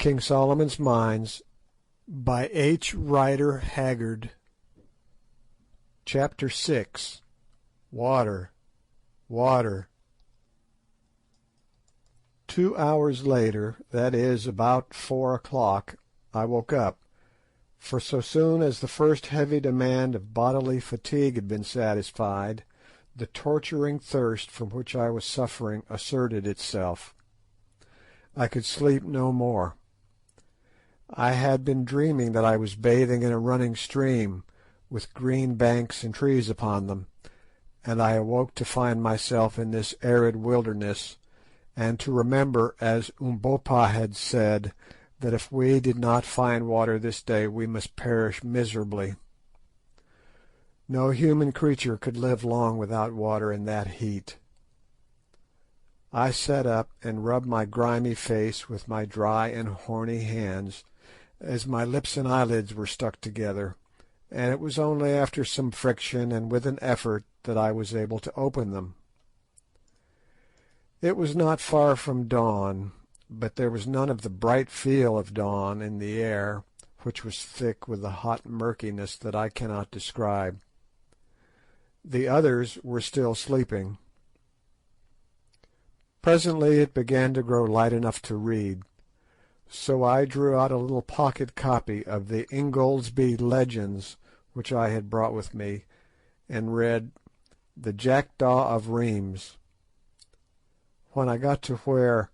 King Solomon's Mines by H. Rider Haggard. Chapter 6. Water, Water. 2 hours later, that is, about 4 o'clock, I woke up, for so soon as the first heavy demand of bodily fatigue had been satisfied, the torturing thirst from which I was suffering asserted itself. I could sleep no more. I had been dreaming that I was bathing in a running stream, with green banks and trees upon them, and I awoke to find myself in this arid wilderness, and to remember, as Umbopa had said, that if we did not find water this day we must perish miserably. No human creature could live long without water in that heat. I sat up and rubbed my grimy face with my dry and horny hands, as my lips and eyelids were stuck together, and it was only after some friction and with an effort that I was able to open them. It was not far from dawn, but there was none of the bright feel of dawn in the air, which was thick with a hot murkiness that I cannot describe. The others were still sleeping. Presently it began to grow light enough to read, so I drew out a little pocket copy of the Ingoldsby Legends which I had brought with me, and read "The Jackdaw of Rheims." When I got to where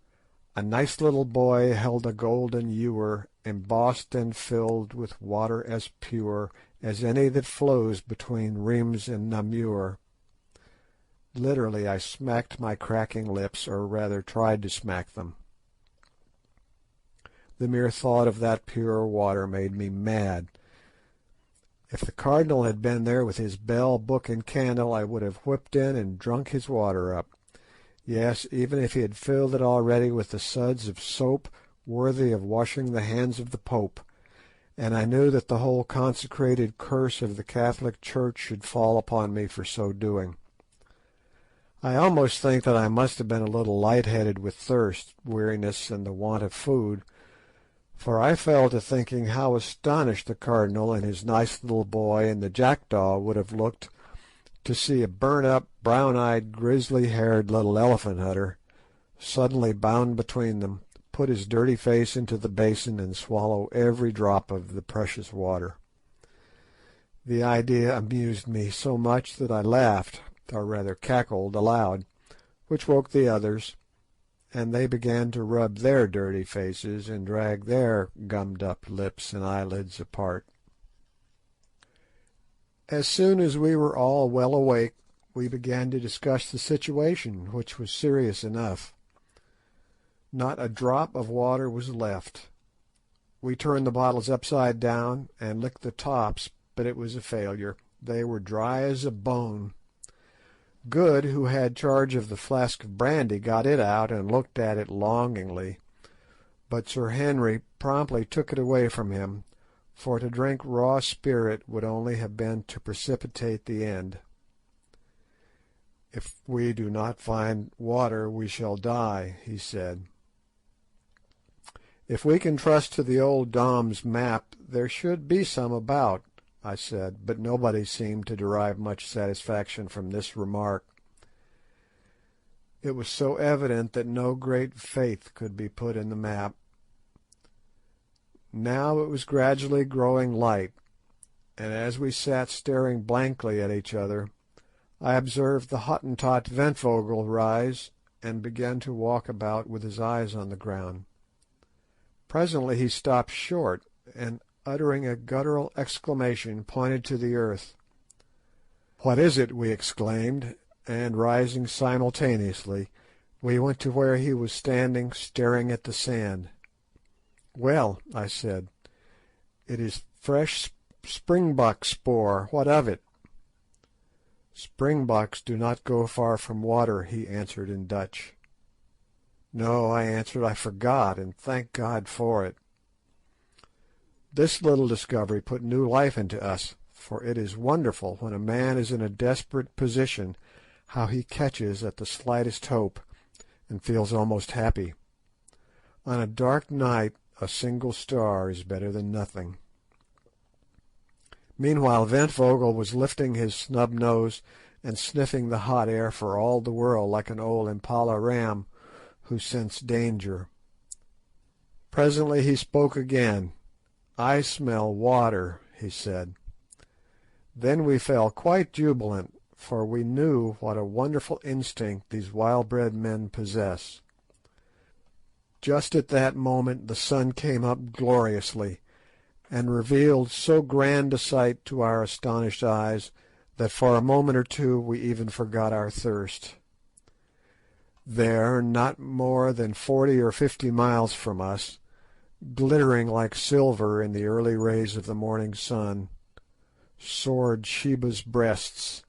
"a nice little boy held a golden ewer, embossed and filled with water as pure as any that flows between Rheims and Namur," literally I smacked my cracking lips, or rather tried to smack them. The mere thought of that pure water made me mad. If the Cardinal had been there with his bell, book, and candle, I would have whipped in and drunk his water up. Yes, even if he had filled it already with the suds of soap worthy of washing the hands of the Pope, and I knew that the whole consecrated curse of the Catholic Church should fall upon me for so doing. I almost think that I must have been a little light-headed with thirst, weariness, and the want of food, for I fell to thinking how astonished the Cardinal and his nice little boy and the jackdaw would have looked to see a burnt-up, brown-eyed, grizzly-haired little elephant hunter suddenly bound between them, put his dirty face into the basin and swallow every drop of the precious water. The idea amused me so much that I laughed, or rather cackled, aloud, which woke the others, and they began to rub their dirty faces and drag their gummed-up lips and eyelids apart. As soon as we were all well awake, we began to discuss the situation, which was serious enough. Not a drop of water was left. We turned the bottles upside down and licked the tops, but it was a failure. They were dry as a bone. Good, who had charge of the flask of brandy, got it out and looked at it longingly, but Sir Henry promptly took it away from him, for to drink raw spirit would only have been to precipitate the end. "If we do not find water we shall die," he said. "If we can trust to the old Dom's map there should be some about," I said, but nobody seemed to derive much satisfaction from this remark. It was so evident that no great faith could be put in the map. Now it was gradually growing light, and as we sat staring blankly at each other, I observed the Hottentot Ventvögel rise and begin to walk about with his eyes on the ground. Presently he stopped short, and uttering a guttural exclamation, pointed to the earth. "What is it?" we exclaimed, and rising simultaneously, we went to where he was standing staring at the sand. "Well," I said, "it is fresh springbok spoor. What of it?" "Springboks do not go far from water," he answered in Dutch. "No," I answered, "I forgot, and thank God for it." This little discovery put new life into us, for it is wonderful when a man is in a desperate position how he catches at the slightest hope, and feels almost happy. On a dark night a single star is better than nothing. Meanwhile Ventvogel was lifting his snub nose and sniffing the hot air for all the world like an old impala ram who scents danger. Presently he spoke again. "I smell water," he said. Then we felt quite jubilant, for we knew what a wonderful instinct these wild-bred men possess. Just at that moment the sun came up gloriously, and revealed so grand a sight to our astonished eyes that for a moment or two we even forgot our thirst. There, not more than 40 or 50 miles from us, glittering like silver in the early rays of the morning sun, soared Sheba's breasts,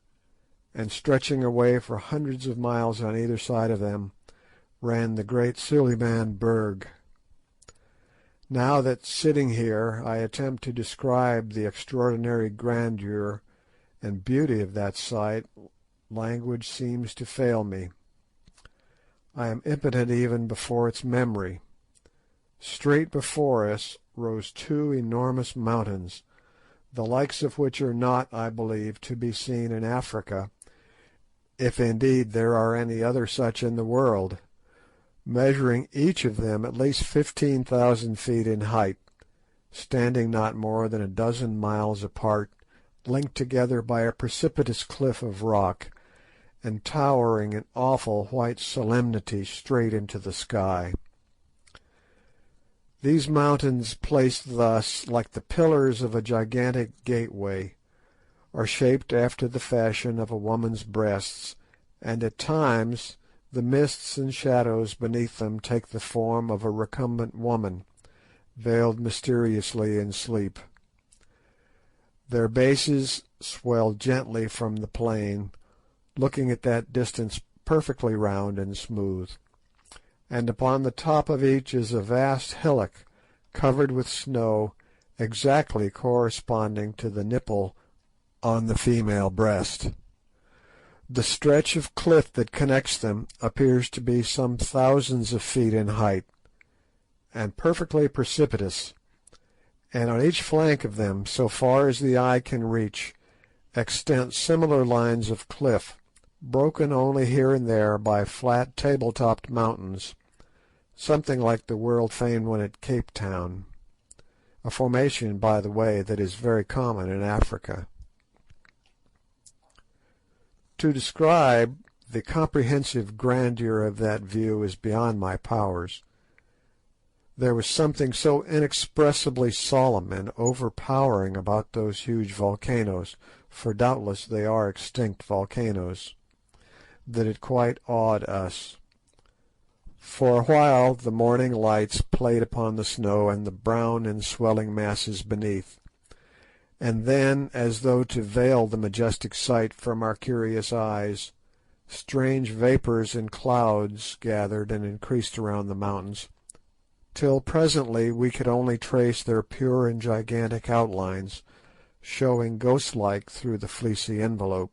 and stretching away for hundreds of miles on either side of them ran the great Suliman Berg. Now that sitting here I attempt to describe the extraordinary grandeur and beauty of that sight, language seems to fail me. I am impotent even before its memory. Straight before us rose two enormous mountains, the likes of which are not, I believe, to be seen in Africa, if indeed there are any other such in the world, measuring each of them at least 15,000 feet in height, standing not more than a dozen miles apart, linked together by a precipitous cliff of rock, and towering in awful white solemnity straight into the sky. These mountains, placed thus, like the pillars of a gigantic gateway, are shaped after the fashion of a woman's breasts, and at times the mists and shadows beneath them take the form of a recumbent woman, veiled mysteriously in sleep. Their bases swell gently from the plain, looking at that distance perfectly round and smooth, and upon the top of each is a vast hillock covered with snow exactly corresponding to the nipple on the female breast. The stretch of cliff that connects them appears to be some thousands of feet in height, and perfectly precipitous, and on each flank of them, so far as the eye can reach, extend similar lines of cliff, broken only here and there by flat table-topped mountains, something like the world-famed one at Cape Town, a formation, by the way, that is very common in Africa. To describe the comprehensive grandeur of that view is beyond my powers. There was something so inexpressibly solemn and overpowering about those huge volcanoes, for doubtless they are extinct volcanoes, that it quite awed us. For a while the morning lights played upon the snow and the brown and swelling masses beneath, and then, as though to veil the majestic sight from our curious eyes, strange vapours and clouds gathered and increased around the mountains, till presently we could only trace their pure and gigantic outlines, showing ghost-like through the fleecy envelope.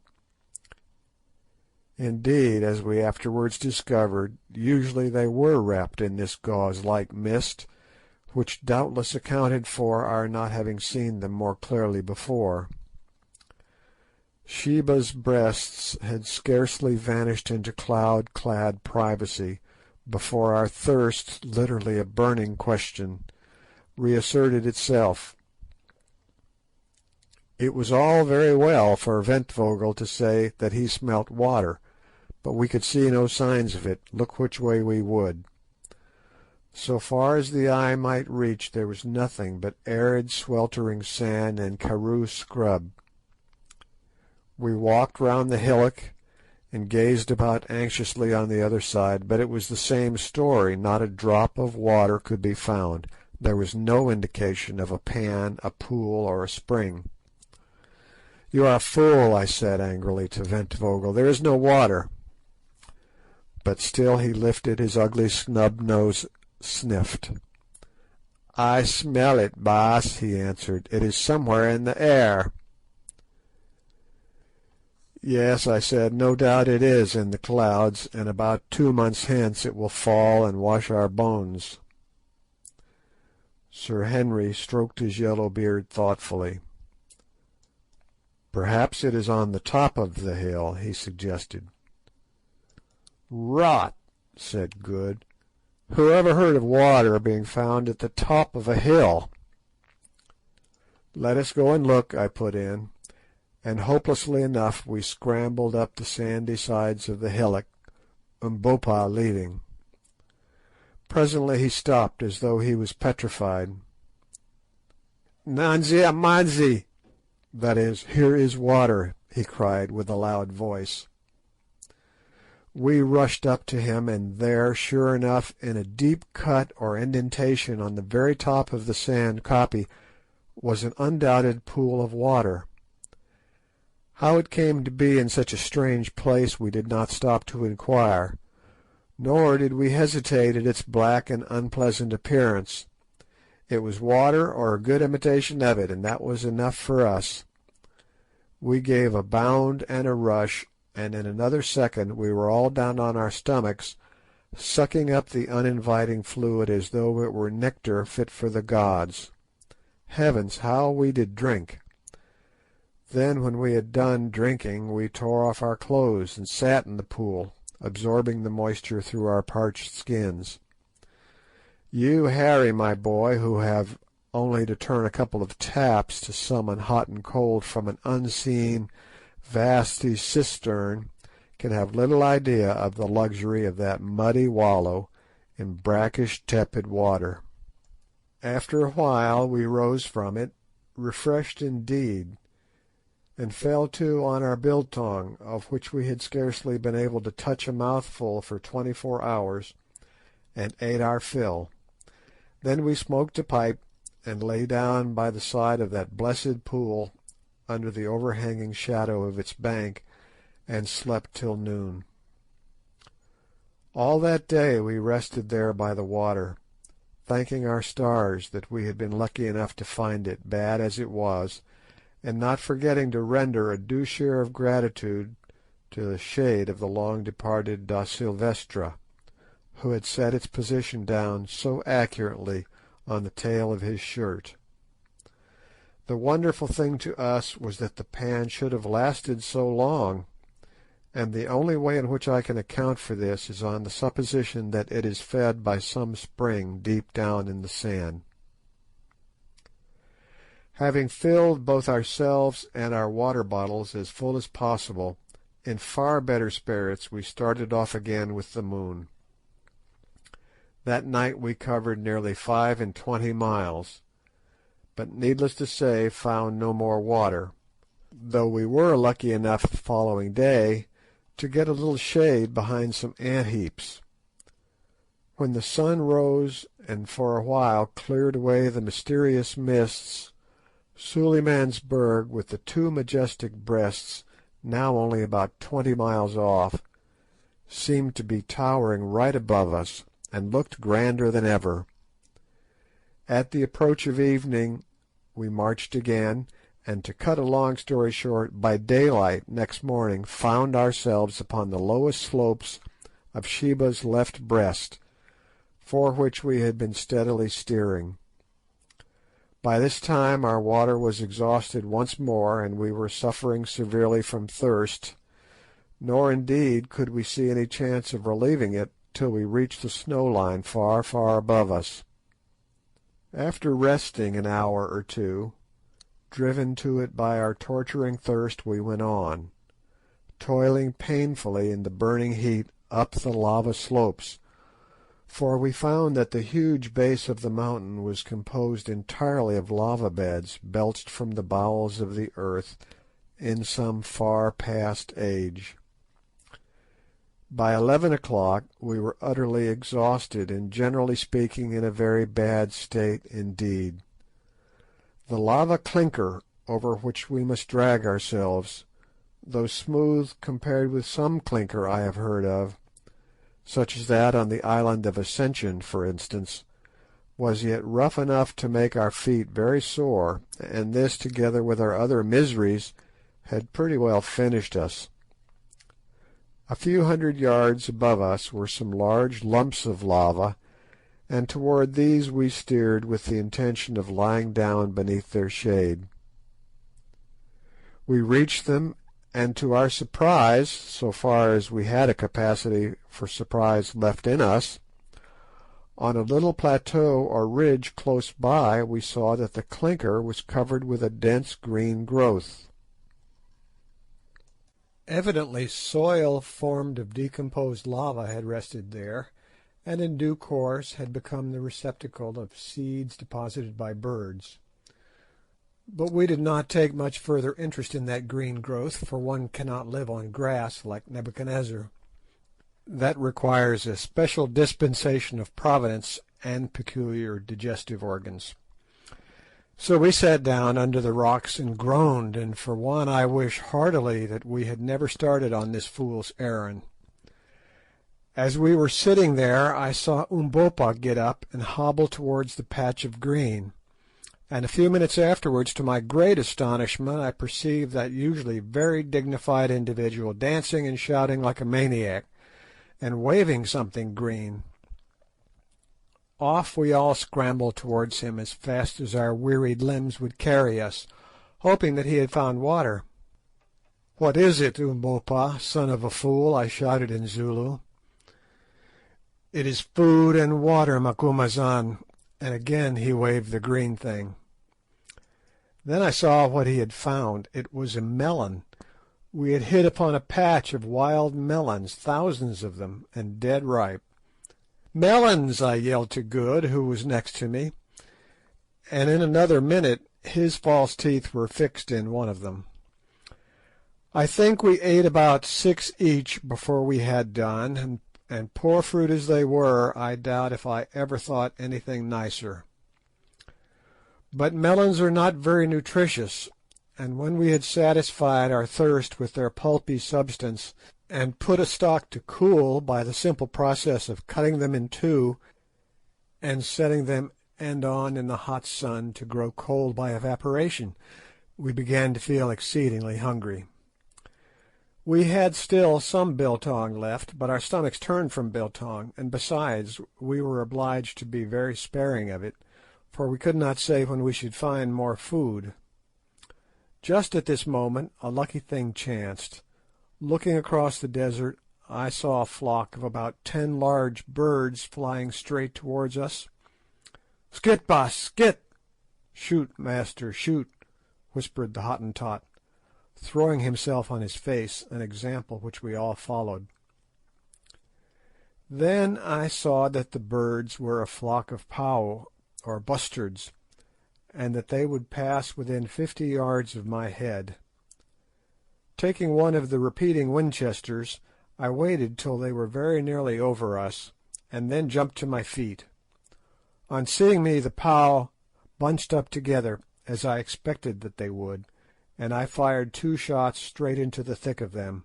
Indeed, as we afterwards discovered, usually they were wrapped in this gauze-like mist, which doubtless accounted for our not having seen them more clearly before. Sheba's breasts had scarcely vanished into cloud-clad privacy before our thirst, literally a burning question, reasserted itself. It was all very well for Ventvogel to say that he smelt water, but we could see no signs of it, look which way we would. So far as the eye might reach there was nothing but arid sweltering sand and karoo scrub. We walked round the hillock and gazed about anxiously on the other side, but it was the same story, not a drop of water could be found. There was no indication of a pan, a pool, or a spring. "You are a fool," I said angrily to Ventvogel, "there is no water." But still he lifted his ugly snub nose, sniffed. "I smell it, Baas," he answered. "It is somewhere in the air." "Yes," I said, "no doubt it is in the clouds, and about 2 months hence it will fall and wash our bones." Sir Henry stroked his yellow beard thoughtfully. "Perhaps it is on the top of the hill," he suggested. "Rot," said Good. "Who ever heard of water being found at the top of a hill?" "Let us go and look," I put in, and hopelessly enough we scrambled up the sandy sides of the hillock, Umbopa leading. Presently he stopped as though he was petrified. "Nanzia manzi," that is, "Here is water," he cried with a loud voice. We rushed up to him, and there, sure enough, in a deep cut or indentation on the very top of the sand koppie, was an undoubted pool of water. How it came to be in such a strange place we did not stop to inquire, nor did we hesitate at its black and unpleasant appearance. It was water or a good imitation of it, and that was enough for us. We gave a bound and a rush, and in another second we were all down on our stomachs, sucking up the uninviting fluid as though it were nectar fit for the gods. Heavens, how we did drink! Then, when we had done drinking, we tore off our clothes and sat in the pool, absorbing the moisture through our parched skins. You, Harry, my boy, who have only to turn a couple of taps to summon hot and cold from an unseen, vasty cistern, can have little idea of the luxury of that muddy wallow in brackish tepid water. After a while we rose from it, refreshed indeed, and fell to on our biltong, of which we had scarcely been able to touch a mouthful for 24 hours, and ate our fill. Then we smoked a pipe, and lay down by the side of that blessed pool under the overhanging shadow of its bank, and slept till noon. All that day we rested there by the water, thanking our stars that we had been lucky enough to find it, bad as it was, and not forgetting to render a due share of gratitude to the shade of the long-departed Da Silvestra, who had set its position down so accurately on the tail of his shirt. The wonderful thing to us was that the pan should have lasted so long, and the only way in which I can account for this is on the supposition that it is fed by some spring deep down in the sand. Having filled both ourselves and our water bottles as full as possible, in far better spirits we started off again with the moon. That night we covered nearly 25 miles, but needless to say found no more water, though we were lucky enough the following day to get a little shade behind some ant heaps. When the sun rose and for a while cleared away the mysterious mists, Sulimansberg, with the two majestic breasts, now only about 20 miles off, seemed to be towering right above us, and looked grander than ever. At the approach of evening we marched again, and to cut a long story short, by daylight next morning found ourselves upon the lowest slopes of Sheba's left breast, for which we had been steadily steering. By this time our water was exhausted once more, and we were suffering severely from thirst, nor indeed could we see any chance of relieving it till we reached the snow line far, far above us. After resting an hour or two, driven to it by our torturing thirst, we went on, toiling painfully in the burning heat up the lava slopes, for we found that the huge base of the mountain was composed entirely of lava beds belched from the bowels of the earth in some far past age. By 11 o'clock we were utterly exhausted, and generally speaking in a very bad state indeed. The lava clinker over which we must drag ourselves, though smooth compared with some clinker I have heard of, such as that on the island of Ascension, for instance, was yet rough enough to make our feet very sore, and this, together with our other miseries, had pretty well finished us. A few hundred yards above us were some large lumps of lava, and toward these we steered with the intention of lying down beneath their shade. We reached them, and to our surprise, so far as we had a capacity for surprise left in us, on a little plateau or ridge close by we saw that the clinker was covered with a dense green growth. Evidently soil formed of decomposed lava had rested there, and in due course had become the receptacle of seeds deposited by birds. But we did not take much further interest in that green growth, for one cannot live on grass like Nebuchadnezzar. That requires a special dispensation of Providence and peculiar digestive organs. So we sat down under the rocks and groaned, and for one I wish heartily that we had never started on this fool's errand. As we were sitting there I saw Umbopa get up and hobble towards the patch of green, and a few minutes afterwards, to my great astonishment, I perceived that usually very dignified individual dancing and shouting like a maniac, and waving something green. Off we all scrambled towards him as fast as our wearied limbs would carry us, hoping that he had found water. "What is it, Umbopa, son of a fool?" I shouted in Zulu. "It is food and water, Macumazahn," and again he waved the green thing. Then I saw what he had found. It was a melon. We had hit upon a patch of wild melons, thousands of them, and dead ripe. "Melons!" I yelled to Good, who was next to me, and in another minute his false teeth were fixed in one of them. I think we ate about 6 each before we had done, and poor fruit as they were, I doubt if I ever thought anything nicer. But melons are not very nutritious, and when we had satisfied our thirst with their pulpy substance, and put a stalk to cool by the simple process of cutting them in two and setting them end on in the hot sun to grow cold by evaporation, we began to feel exceedingly hungry. We had still some biltong left, but our stomachs turned from biltong, and besides, we were obliged to be very sparing of it, for we could not say when we should find more food. Just at this moment a lucky thing chanced. Looking across the desert, I saw a flock of about 10 large birds flying straight towards us. "Skit, Baas, skit!" "Shoot, master, shoot!" whispered the Hottentot, throwing himself on his face, an example which we all followed. Then I saw that the birds were a flock of pau, or bustards, and that they would pass within 50 yards of my head. Taking one of the repeating Winchesters, I waited till they were very nearly over us, and then jumped to my feet. On seeing me the pau bunched up together, as I expected that they would, and I fired 2 shots straight into the thick of them,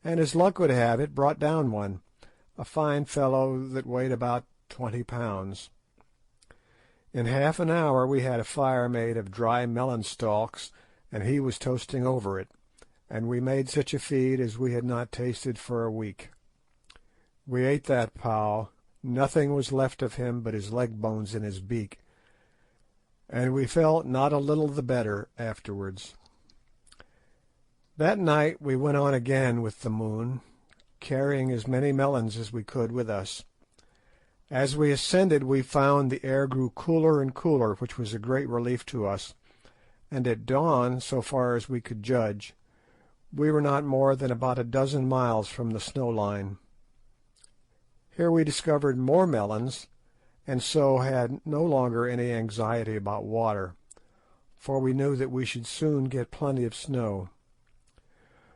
and as luck would have it, brought down one, a fine fellow that weighed about 20 pounds. In half an hour we had a fire made of dry melon stalks, and he was toasting over it, and we made such a feed as we had not tasted for a week. We ate that pau, nothing was left of him but his leg bones in his beak, and we felt not a little the better afterwards. That night we went on again with the moon, carrying as many melons as we could with us. As we ascended we found the air grew cooler and cooler, which was a great relief to us, and at dawn, so far as we could judge, we were not more than about a dozen miles from the snow line. Here we discovered more melons, and so had no longer any anxiety about water, for we knew that we should soon get plenty of snow.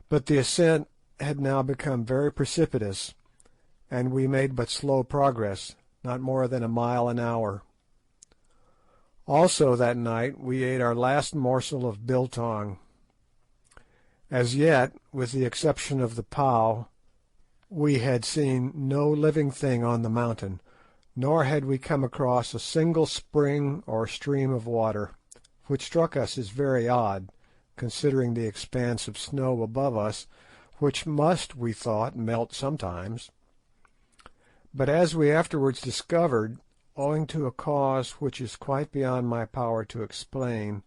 But the ascent had now become very precipitous, and we made but slow progress, not more than a mile an hour. Also that night we ate our last morsel of biltong. As yet, with the exception of the pau, we had seen no living thing on the mountain, nor had we come across a single spring or stream of water, which struck us as very odd, considering the expanse of snow above us, which must, we thought, melt sometimes. But as we afterwards discovered, owing to a cause which is quite beyond my power to explain,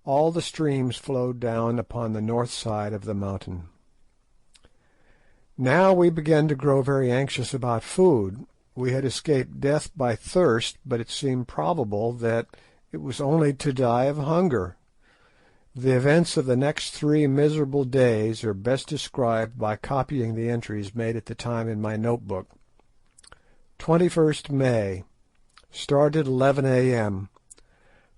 all the streams flowed down upon the north side of the mountain. Now we began to grow very anxious about food. We had escaped death by thirst, but it seemed probable that it was only to die of hunger. The events of the next 3 miserable days are best described by copying the entries made at the time in my notebook. 21st May. Started 11 a.m.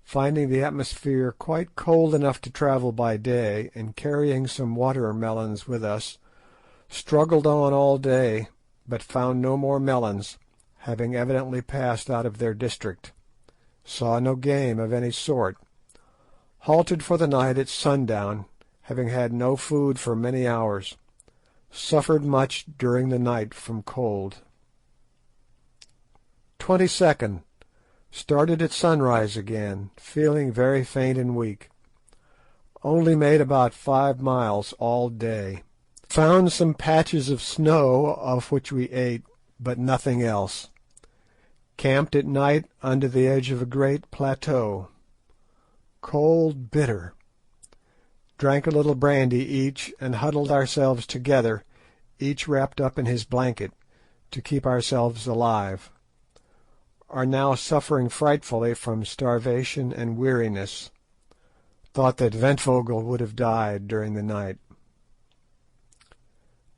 Finding the atmosphere quite cold enough to travel by day, and carrying some watermelons with us, struggled on all day, but found no more melons, having evidently passed out of their district. Saw no game of any sort. Halted for the night at sundown, having had no food for many hours. Suffered much during the night from cold. 22nd. Started at sunrise again, feeling very faint and weak. Only made about 5 miles all day. Found some patches of snow, of which we ate, but nothing else. Camped at night under the edge of a great plateau. Cold, bitter. Drank a little brandy each, and huddled ourselves together, each wrapped up in his blanket, to keep ourselves alive. Are now suffering frightfully from starvation and weariness. Thought that Ventvögel would have died during the night.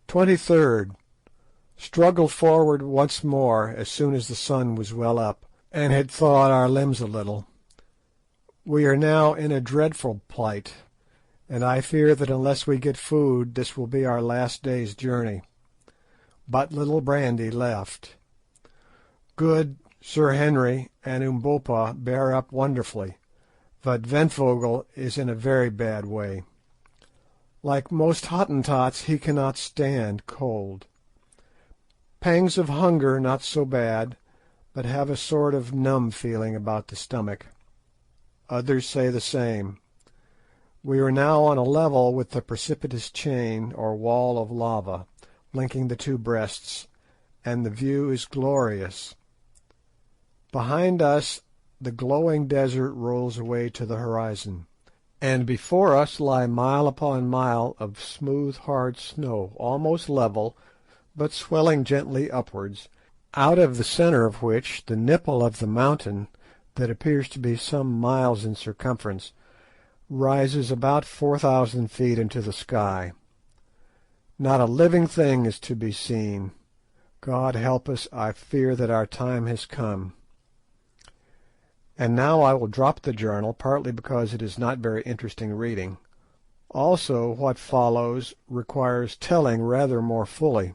23rd. Struggled forward once more as soon as the sun was well up, and had thawed our limbs a little. We are now in a dreadful plight, and I fear that unless we get food this will be our last day's journey. But little brandy left. Good Sir Henry and Umbopa bear up wonderfully, but Ventvögel is in a very bad way. Like most Hottentots, he cannot stand cold. Pangs of hunger not so bad, but have a sort of numb feeling about the stomach. Others say the same. We are now on a level with the precipitous chain or wall of lava linking the 2 breasts, and the view is glorious. Behind us the glowing desert rolls away to the horizon, and before us lie mile upon mile of smooth hard snow, almost level, but swelling gently upwards, out of the centre of which the nipple of the mountain, that appears to be some miles in circumference, rises about 4,000 feet into the sky. Not a living thing is to be seen. God help us, I fear that our time has come. And now I will drop the journal, partly because it is not very interesting reading. Also, what follows requires telling rather more fully.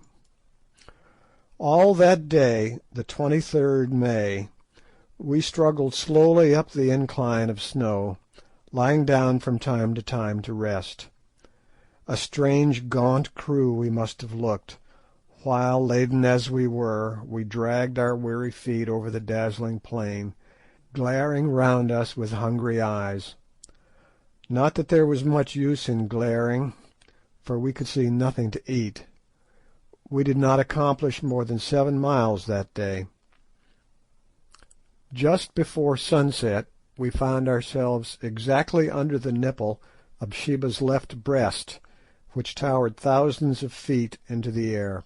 All that day, the 23rd May, we struggled slowly up the incline of snow, lying down from time to time to rest. A strange gaunt crew we must have looked, while, laden as we were, we dragged our weary feet over the dazzling plain, glaring round us with hungry eyes. Not that there was much use in glaring, for we could see nothing to eat. We did not accomplish more than 7 miles that day. Just before sunset we found ourselves exactly under the nipple of Sheba's left breast, which towered thousands of feet into the air,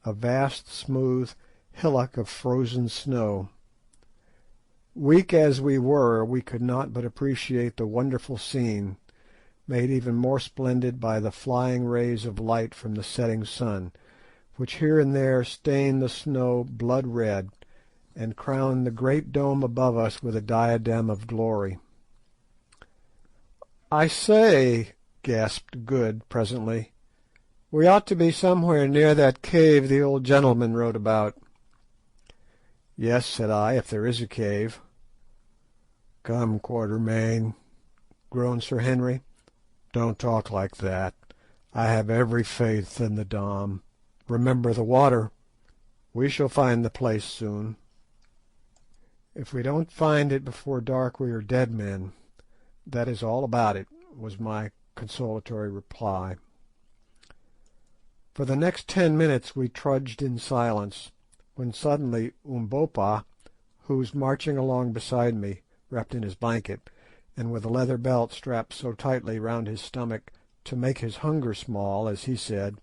a vast smooth hillock of frozen snow. Weak as we were, we could not but appreciate the wonderful scene, made even more splendid by the flying rays of light from the setting sun, which here and there stained the snow blood red, and crowned the great dome above us with a diadem of glory. "I say," gasped Good presently, "we ought to be somewhere near that cave the old gentleman wrote about." "Yes," said I, "if there is a cave." "Come, Quatermain," groaned Sir Henry, "don't talk like that. I have every faith in the Dom. Remember the water. We shall find the place soon." "If we don't find it before dark we are dead men. That is all about it," was my consolatory reply. For the next 10 minutes we trudged in silence, when suddenly Umbopa, who was marching along beside me, wrapped in his blanket, and with a leather belt strapped so tightly round his stomach to make his hunger small, as he said,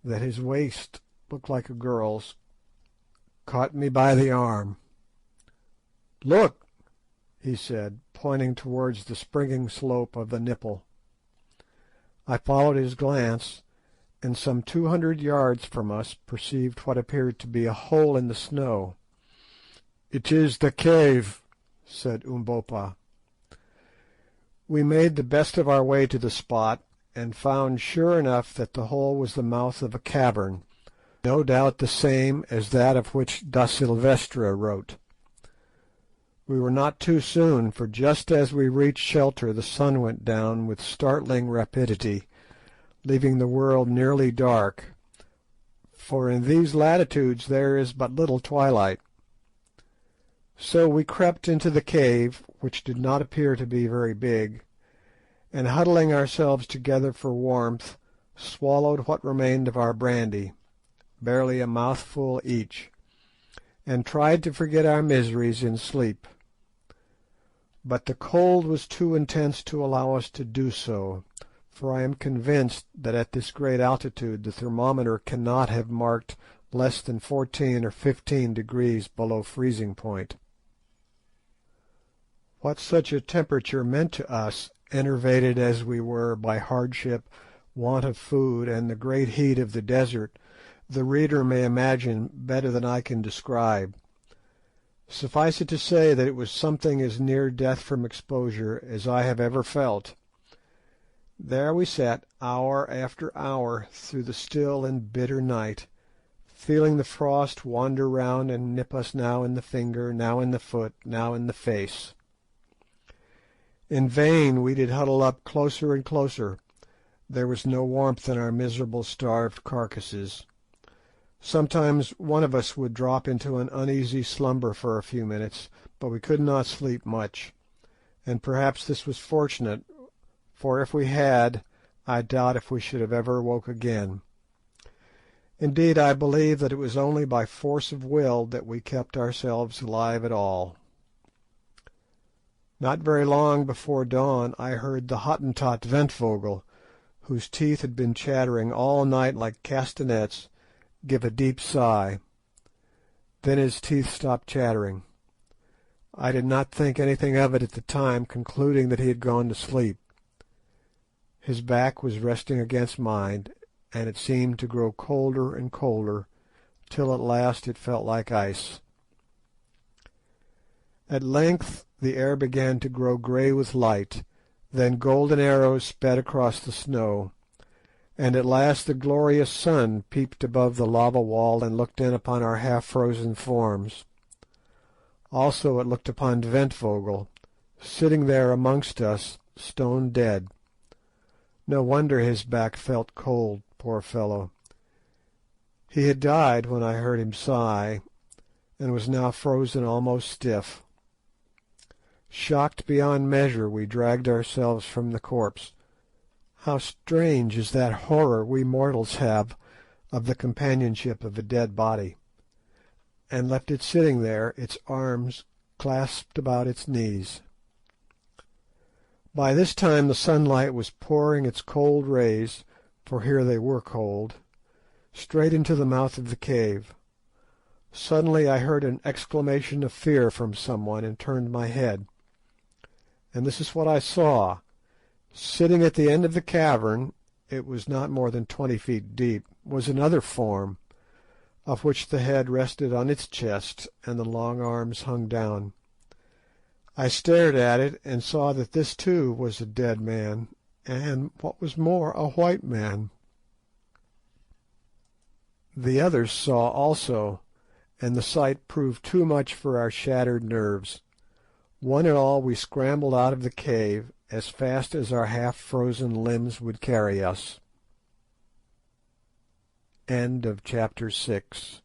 that his waist looked like a girl's, caught me by the arm. "Look," he said, pointing towards the springing slope of the nipple. I followed his glance, and some 200 yards from us perceived what appeared to be a hole in the snow. "It is the cave," said Umbopa. We made the best of our way to the spot, and found sure enough that the hole was the mouth of a cavern, no doubt the same as that of which da Silvestra wrote. We were not too soon, for just as we reached shelter the sun went down with startling rapidity, leaving the world nearly dark, for in these latitudes there is but little twilight. So we crept into the cave, which did not appear to be very big, and huddling ourselves together for warmth, swallowed what remained of our brandy, barely a mouthful each, and tried to forget our miseries in sleep. But the cold was too intense to allow us to do so, for I am convinced that at this great altitude the thermometer cannot have marked less than 14 or 15 degrees below freezing point. What such a temperature meant to us, enervated as we were by hardship, want of food, and the great heat of the desert, the reader may imagine better than I can describe. Suffice it to say that it was something as near death from exposure as I have ever felt. There we sat hour after hour through the still and bitter night, feeling the frost wander round and nip us now in the finger, now in the foot, now in the face. In vain we did huddle up closer and closer. There was no warmth in our miserable starved carcasses. Sometimes one of us would drop into an uneasy slumber for a few minutes, but we could not sleep much, and perhaps this was fortunate, for if we had, I doubt if we should have ever woke again. Indeed, I believe that it was only by force of will that we kept ourselves alive at all. Not very long before dawn I heard the Hottentot Ventvögel, whose teeth had been chattering all night like castanets, give a deep sigh. Then his teeth stopped chattering. I did not think anything of it at the time, concluding that he had gone to sleep. His back was resting against mine, and it seemed to grow colder and colder, till at last it felt like ice. At length the air began to grow grey with light, then golden arrows sped across the snow, and at last the glorious sun peeped above the lava wall and looked in upon our half-frozen forms. Also it looked upon Ventvögel, sitting there amongst us, stone dead. No wonder his back felt cold, poor fellow. He had died when I heard him sigh, and was now frozen almost stiff. Shocked beyond measure, we dragged ourselves from the corpse. How strange is that horror we mortals have of the companionship of a dead body, and left it sitting there, its arms clasped about its knees. By this time the sunlight was pouring its cold rays, for here they were cold, straight into the mouth of the cave. Suddenly I heard an exclamation of fear from someone, and turned my head. And this is what I saw. Sitting at the end of the cavern, it was not more than 20 feet deep, was another form, of which the head rested on its chest, and the long arms hung down. I stared at it, and saw that this too was a dead man, and, what was more, a white man. The others saw also, and the sight proved too much for our shattered nerves. One and all we scrambled out of the cave as fast as our half-frozen limbs would carry us. End of chapter 6.